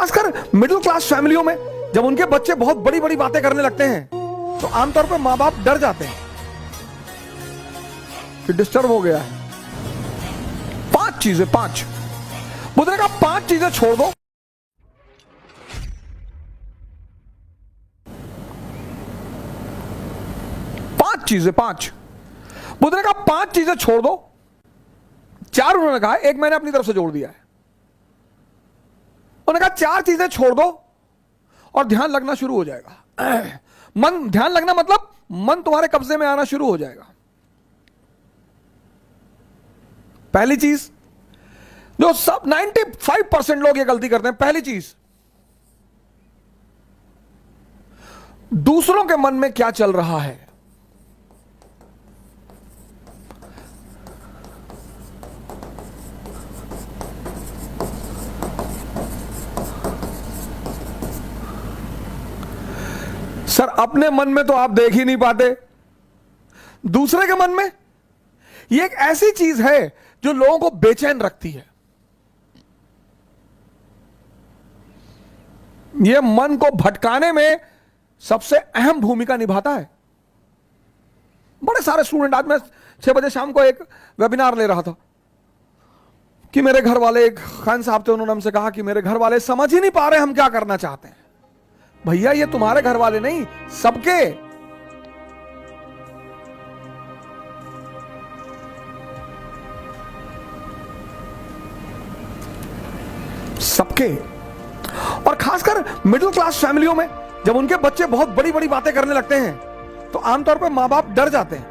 खासकर middle class फैमिलियों में जब उनके बच्चे बहुत बड़ी बड़ी बातें करने लगते हैं तो आमतौर पर मां बाप डर जाते हैं कि डिस्टर्ब हो गया है। 5 चीजें, 5 बुद्ध ने कहा 5 चीजें छोड़ दो। पांच बुद्ध ने कहा 5 चीजें छोड़ दो। 4 उन्होंने कहा, एक मैंने अपनी तरफ से जोड़ दिया है। उन्होंने कहा 4 चीजें छोड़ दो और ध्यान लगना शुरू हो जाएगा। मन, ध्यान लगना मतलब मन तुम्हारे कब्जे में आना शुरू हो जाएगा। पहली चीज जो सब 95% लोग ये गलती करते हैं, पहली चीज, दूसरों के मन में क्या चल रहा है। सर अपने मन में तो आप देख ही नहीं पाते, दूसरे के मन में। यह एक ऐसी चीज है जो लोगों को बेचैन रखती है। यह मन को भटकाने में सबसे अहम भूमिका निभाता है। बड़े सारे स्टूडेंट, आज मैं 6 बजे शाम को एक वेबिनार ले रहा था कि मेरे घर वाले, एक खान साहब थे, उन्होंने हमसे कहा कि मेरे घर वाले समझ ही नहीं पा रहे हम क्या करना चाहते हैं। भैया ये तुम्हारे घर वाले नहीं, सबके। सबके। और खासकर मिडिल क्लास फैमिलियों में जब उनके बच्चे बहुत बड़ी बड़ी बातें करने लगते हैं तो आमतौर पर मां बाप डर जाते हैं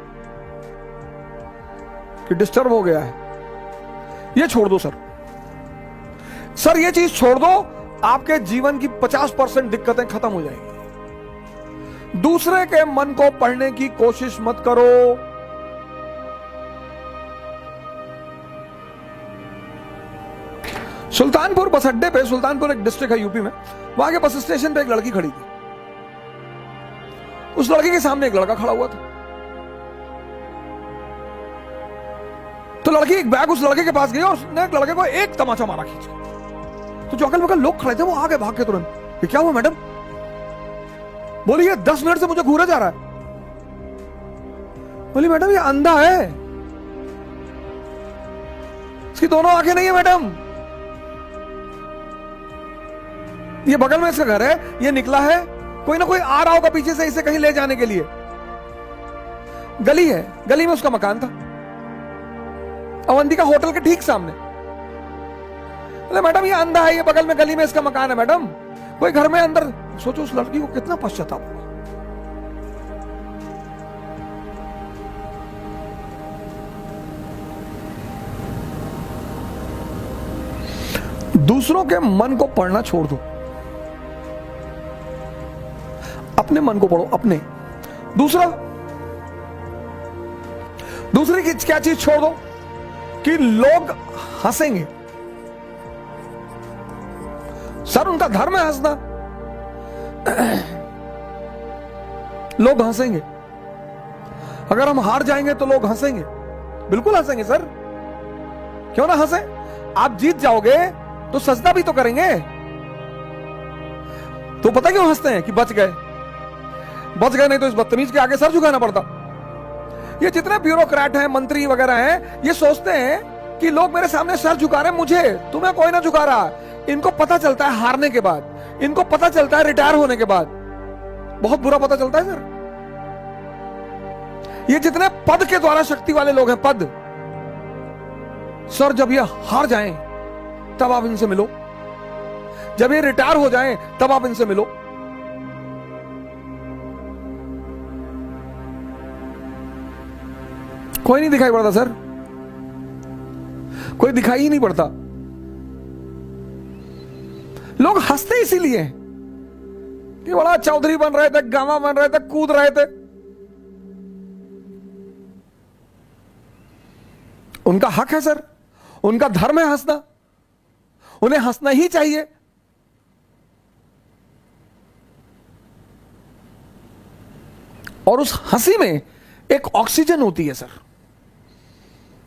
कि डिस्टर्ब हो गया है। ये छोड़ दो सर ये चीज छोड़ दो, आपके जीवन की 50% दिक्कतें खत्म हो जाएंगी। दूसरे के मन को पढ़ने की कोशिश मत करो। सुल्तानपुर बस अड्डे पे, सुल्तानपुर एक डिस्ट्रिक्ट है यूपी में, वहां के बस स्टेशन पे एक लड़की खड़ी थी। उस लड़की के सामने एक लड़का खड़ा हुआ था। तो लड़की एक बैग उस लड़के के पास गई और उसने लड़के को एक तमाचा मारा खींच। तो जो अगल बगल लोग खड़े थे वो आगे भाग के तुरंत, ये क्या हुआ मैडम? बोली ये 10 मिनट से मुझे घूरा जा रहा है। बोली मैडम ये अंधा है, इसकी दोनों आंखें नहीं है मैडम। ये बगल में इसका घर है, ये निकला है, कोई ना कोई आ रहा होगा पीछे से इसे कहीं ले जाने के लिए। गली है, गली में उसका मकान था, अवंतिका होटल के ठीक सामने। मैडम ये अंधा है, ये बगल में गली में इसका मकान है मैडम, कोई घर में अंदर। सोचो उस लड़की को कितना पश्चाताप हुआ। दूसरों के मन को पढ़ना छोड़ दो, अपने मन को पढ़ो, अपने। दूसरी क्या चीज छोड़ दो कि लोग हंसेंगे। सर उनका धर्म है हंसना, लोग हंसेंगे। अगर हम हार जाएंगे तो लोग हंसेंगे, बिल्कुल हंसेंगे सर, क्यों ना हंसे। आप जीत जाओगे तो सजदा भी तो करेंगे। तो पता क्यों हंसते हैं कि बच गए, नहीं तो इस बदतमीज के आगे सर झुकाना पड़ता। ये जितने ब्यूरोक्रेट हैं, मंत्री वगैरह हैं, ये सोचते हैं कि लोग मेरे सामने सर झुका रहे हैं, मुझे, तुम्हें कोई ना झुका रहा। इनको पता चलता है हारने के बाद, इनको पता चलता है रिटायर होने के बाद, बहुत बुरा पता चलता है सर। ये जितने पद के द्वारा शक्ति वाले लोग हैं, पद, सर जब ये हार जाएं तब आप इनसे मिलो, जब ये रिटायर हो जाएं तब आप इनसे मिलो। कोई नहीं दिखाई पड़ता सर, कोई दिखाई ही नहीं पड़ता। लोग हंसते इसीलिए कि बड़ा चौधरी बन रहे थे, गामा बन रहे थे, कूद रहे थे। उनका हक है सर, उनका धर्म है हंसना, उन्हें हंसना ही चाहिए। और उस हंसी में एक ऑक्सीजन होती है सर।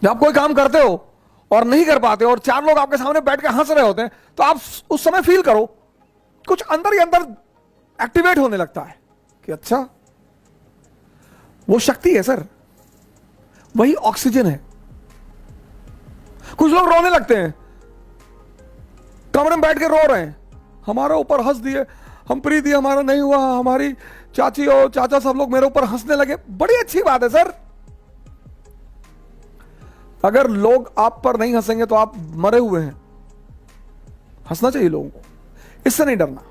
जब आप कोई काम करते हो और नहीं कर पाते हो और 4 लोग आपके सामने बैठ के हंस रहे होते हैं तो आप उस समय फील करो कुछ अंदर ही अंदर एक्टिवेट होने लगता है कि अच्छा, वो शक्ति है सर, वही ऑक्सीजन है। कुछ लोग रोने लगते हैं, कमरे में बैठ के रो रहे हैं, हमारे ऊपर हंस दिए, हम प्री दिए, हमारा नहीं हुआ, हमारी चाची और चाचा सब लोग मेरे ऊपर हंसने लगे। बड़ी अच्छी बात है सर, अगर लोग आप पर नहीं हंसेंगे तो आप मरे हुए हैं। हंसना चाहिए लोगों को, इससे नहीं डरना।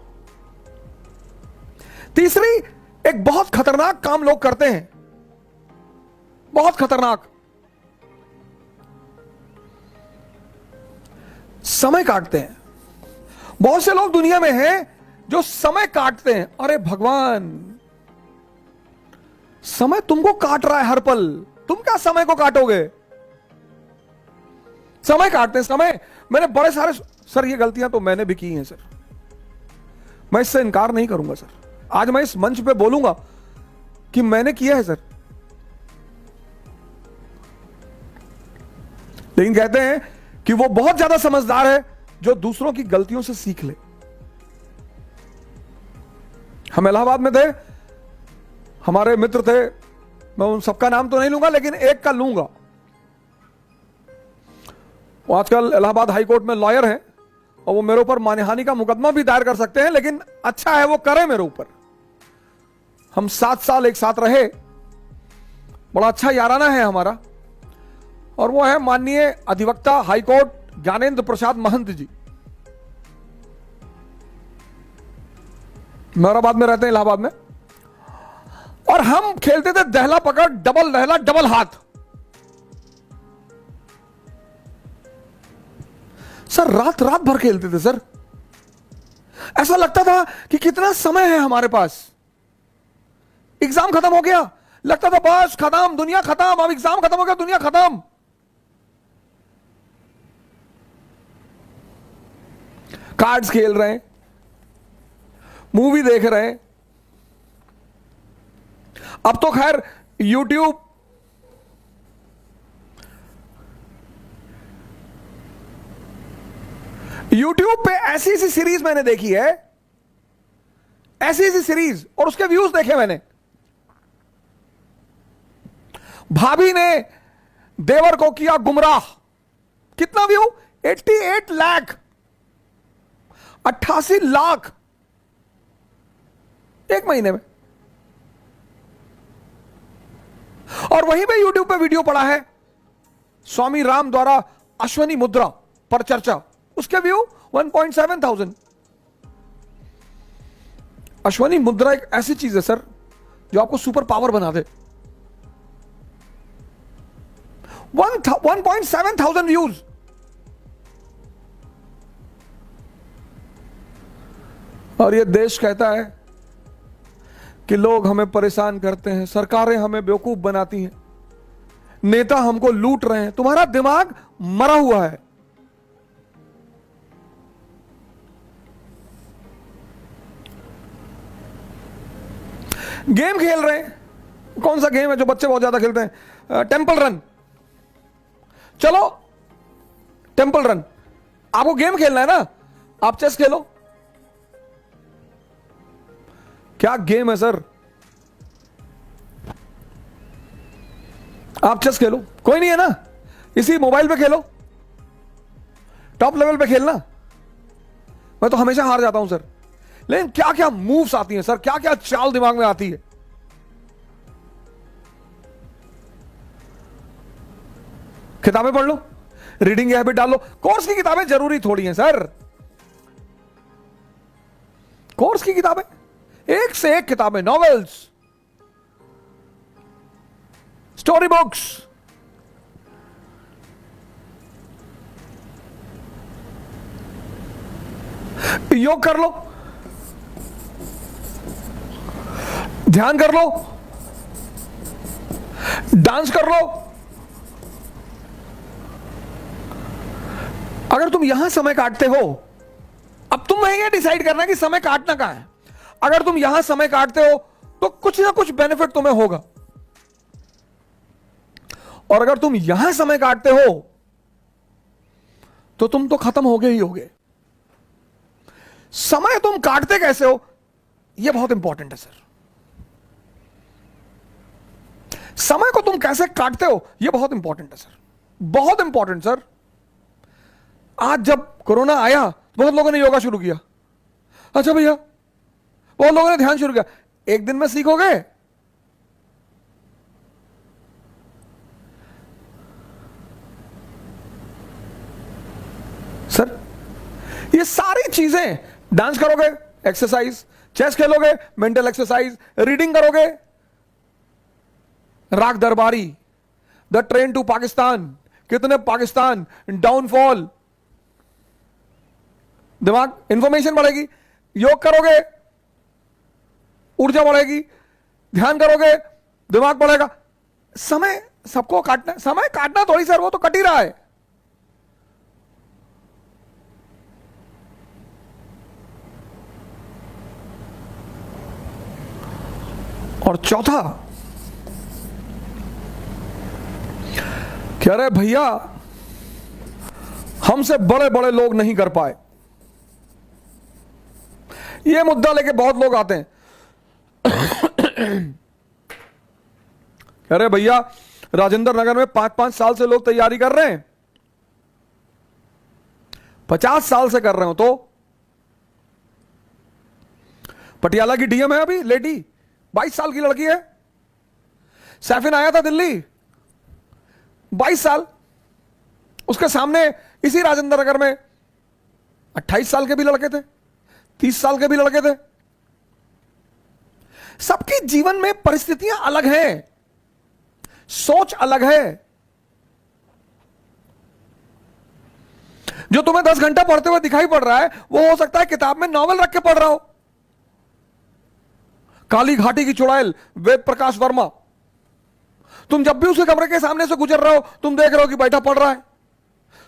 तीसरी, एक बहुत खतरनाक काम लोग करते हैं, बहुत खतरनाक, समय काटते हैं। बहुत से लोग दुनिया में हैं जो समय काटते हैं। अरे भगवान, समय तुमको काट रहा है हर पल, तुम क्या समय को काटोगे? समय काटते हैं, समय। मैंने बड़े सारे, सर ये गलतियां तो मैंने भी की हैं सर, मैं इससे इनकार नहीं करूंगा सर। आज मैं इस मंच पे बोलूंगा कि मैंने किया है सर। लेकिन कहते हैं कि वो बहुत ज्यादा समझदार है जो दूसरों की गलतियों से सीख ले। हम इलाहाबाद में थे, हमारे मित्र थे, मैं उन सबका नाम तो नहीं लूंगा लेकिन एक का लूंगा। वो आजकल इलाहाबाद हाई कोर्ट में लॉयर हैं और वो मेरे ऊपर मानहानि का मुकदमा भी दायर कर सकते हैं, लेकिन अच्छा है वो करे मेरे ऊपर। हम 7 साल एक साथ रहे, बड़ा अच्छा याराना है हमारा। और वो है माननीय अधिवक्ता हाईकोर्ट ज्ञानेंद्र प्रसाद महंत जी, मेहराबाद में रहते हैं, इलाहाबाद में। और हम खेलते थे दहला पकड़, डबल दहला, डबल हाथ। सर रात रात भर खेलते थे सर, ऐसा लगता था कि कितना समय है हमारे पास। एग्जाम खत्म हो गया, लगता था बस खत्म, दुनिया खत्म, अब एग्जाम खत्म हो गया, दुनिया खत्म। कार्ड्स खेल रहे हैं, मूवी देख रहे हैं। अब तो खैर यूट्यूब, यूट्यूब पे ऐसी ऐसी सीरीज मैंने देखी है, ऐसी ऐसी सीरीज, और उसके व्यूज देखे मैंने। भाभी ने देवर को किया गुमराह, कितना व्यू? 88 लाख, 88 लाख एक महीने में। और वहीं पे यूट्यूब पे वीडियो पड़ा है स्वामी राम द्वारा अश्वनी मुद्रा पर चर्चा, उसके व्यू 1.7 थाउजेंड। अश्वनी मुद्रा एक ऐसी चीज है सर जो आपको सुपर पावर बना दे। 1.7 थाउजेंड व्यूज। और ये देश कहता है कि लोग हमें परेशान करते हैं, सरकारें हमें बेवकूफ बनाती हैं, नेता हमको लूट रहे हैं। तुम्हारा दिमाग मरा हुआ है। गेम खेल रहे हैं, कौन सा गेम है जो बच्चे बहुत ज्यादा खेलते हैं? Temple run. चलो टेंपल रन, आपको गेम खेलना है ना, आप चेस खेलो। क्या गेम है सर, आप चेस खेलो, कोई नहीं है ना, इसी मोबाइल पे खेलो, टॉप लेवल पे खेलना। मैं तो हमेशा हार जाता हूं सर, लेकिन क्या क्या मूव्स आती हैं सर, क्या क्या चाल दिमाग में आती है। किताबें पढ़ लो, रीडिंग की हैबिट डाल लो। कोर्स की किताबें जरूरी थोड़ी हैं सर, कोर्स की किताबें, एक से एक किताबें, नॉवेल्स, स्टोरी बुक्स। योग कर लो, ध्यान कर लो, डांस कर लो। अगर तुम यहां समय काटते हो, अब तुम वहीं डिसाइड करना कि समय काटना कहां है। अगर तुम यहां समय काटते हो तो कुछ ना कुछ बेनिफिट तुम्हें होगा, और अगर तुम यहां समय काटते हो तो तुम तो खत्म हो गए ही होगे। समय तुम काटते कैसे हो, यह बहुत इंपॉर्टेंट है सर। समय को तुम कैसे काटते हो, यह बहुत इंपॉर्टेंट है सर, बहुत इंपॉर्टेंट सर। आज जब कोरोना आया तो बहुत लोगों ने योगा शुरू किया। अच्छा भैया, बहुत लोगों ने ध्यान शुरू किया। एक दिन में सीखोगे? सर ये सारी चीजें, डांस करोगे एक्सरसाइज, चेस खेलोगे मेंटल एक्सरसाइज, रीडिंग करोगे राग दरबारी, द ट्रेन टू पाकिस्तान, कितने पाकिस्तान, डाउनफॉल, दिमाग इंफॉर्मेशन बढ़ेगी। योग करोगे ऊर्जा बढ़ेगी, ध्यान करोगे दिमाग बढ़ेगा। समय सबको काटना, समय काटना थोड़ी सर, वो तो कट ही रहा है। और चौथा, कह रहे भैया हमसे बड़े बड़े लोग नहीं कर पाए। ये मुद्दा लेके बहुत लोग आते हैं। कह रहे भैया राजेंद्र नगर में 5-5 साल से लोग तैयारी कर रहे हैं, 50 साल से कर रहे हो। तो पटियाला की डीएम है अभी लेडी, 22 साल की लड़की है। सैफिन आया था दिल्ली, 22 साल। उसके सामने इसी राजेंद्र नगर में 28 साल के भी लड़के थे, 30 साल के भी लड़के थे। सबके जीवन में परिस्थितियां अलग हैं, सोच अलग है। जो तुम्हें 10 घंटा पढ़ते हुए दिखाई पड़ रहा है, वो हो सकता है किताब में नॉवेल रख के पढ़ रहा हो। काली घाटी की चुड़ैल वेद प्रकाश वर्मा, तुम जब भी उसके कमरे के सामने से गुजर रहे हो, तुम देख रहे हो कि बैठा पढ़ रहा है।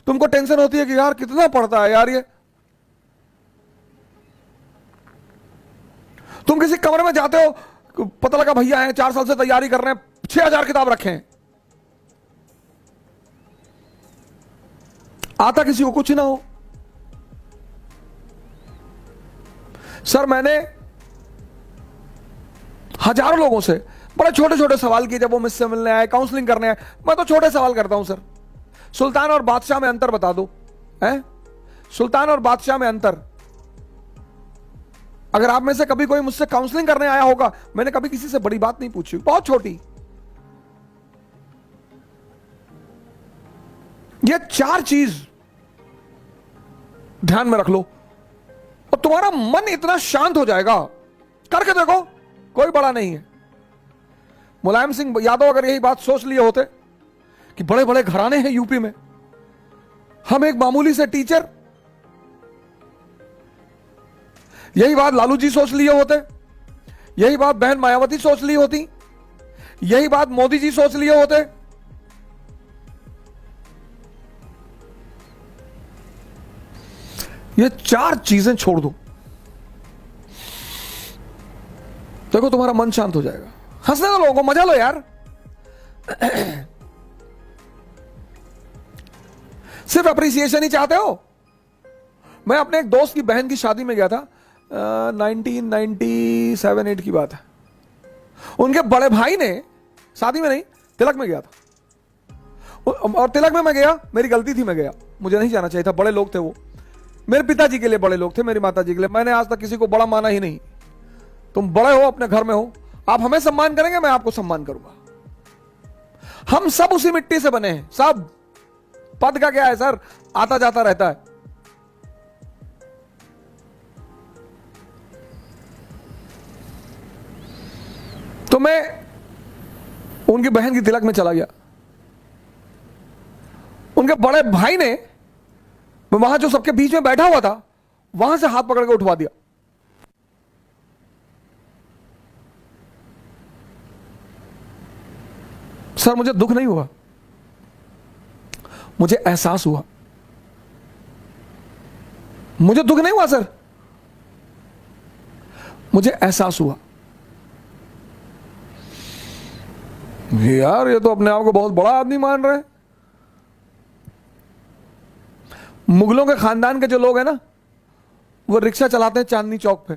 तुमको टेंशन होती है कि यार कितना पढ़ता है यार ये। तुम किसी कमरे में जाते हो, पता लगा भैया हैं 4 साल से तैयारी कर रहे हैं, 6000 किताब रखे हैं। आता किसी को कुछ ना हो। सर मैंने हजारों लोगों से बड़े छोटे छोटे सवाल किए जब वो मुझसे मिलने आए, काउंसलिंग करने आए। मैं तो छोटे सवाल करता हूं सर, सुल्तान और बादशाह में अंतर बता दो, है? सुल्तान और बादशाह में अंतर। अगर आप में से कभी कोई मुझसे काउंसलिंग करने आया होगा, मैंने कभी किसी से बड़ी बात नहीं पूछी, बहुत छोटी। ये 4 चीज ध्यान में रख लो और तुम्हारा मन इतना शांत हो जाएगा। करके देखो, कोई बड़ा नहीं है। मुलायम सिंह यादव अगर यही बात सोच लिए होते कि बड़े बड़े घराने हैं यूपी में, हम एक मामूली से टीचर, यही बात लालू जी सोच लिए होते, यही बात बहन मायावती सोच ली होती, यही बात मोदी जी सोच लिए होते, ये 4 चीजें छोड़ दो, देखो तुम्हारा मन शांत हो जाएगा। हंसने दो लोगों को, मजा लो यार। सिर्फ अप्रिसिएशन ही चाहते हो? मैं अपने एक दोस्त की बहन की शादी में गया था, 1997-8 की बात है। उनके बड़े भाई ने, शादी में नहीं तिलक में गया था, और तिलक में मैं गया, मेरी गलती थी, मैं गया, मुझे नहीं जाना चाहिए था। बड़े लोग थे वो, मेरे पिताजी के लिए बड़े लोग थे, मेरी माता जी के लिए। मैंने आज तक किसी को बड़ा माना ही नहीं। तुम बड़े हो, अपने घर में हो, आप हमें सम्मान करेंगे, मैं आपको सम्मान करूंगा। हम सब उसी मिट्टी से बने हैं, सब। पद का क्या है सर, आता जाता रहता है। तो मैं उनकी बहन की तिलक में चला गया। उनके बड़े भाई ने, वहां जो सबके बीच में बैठा हुआ था, वहां से हाथ पकड़ के उठवा दिया। सर मुझे दुख नहीं हुआ, मुझे एहसास हुआ। मुझे दुख नहीं हुआ सर, मुझे एहसास हुआ यार ये तो अपने आप को बहुत बड़ा आदमी मान रहे हैं। मुगलों के खानदान के जो लोग हैं ना, वो रिक्शा चलाते हैं चांदनी चौक पे,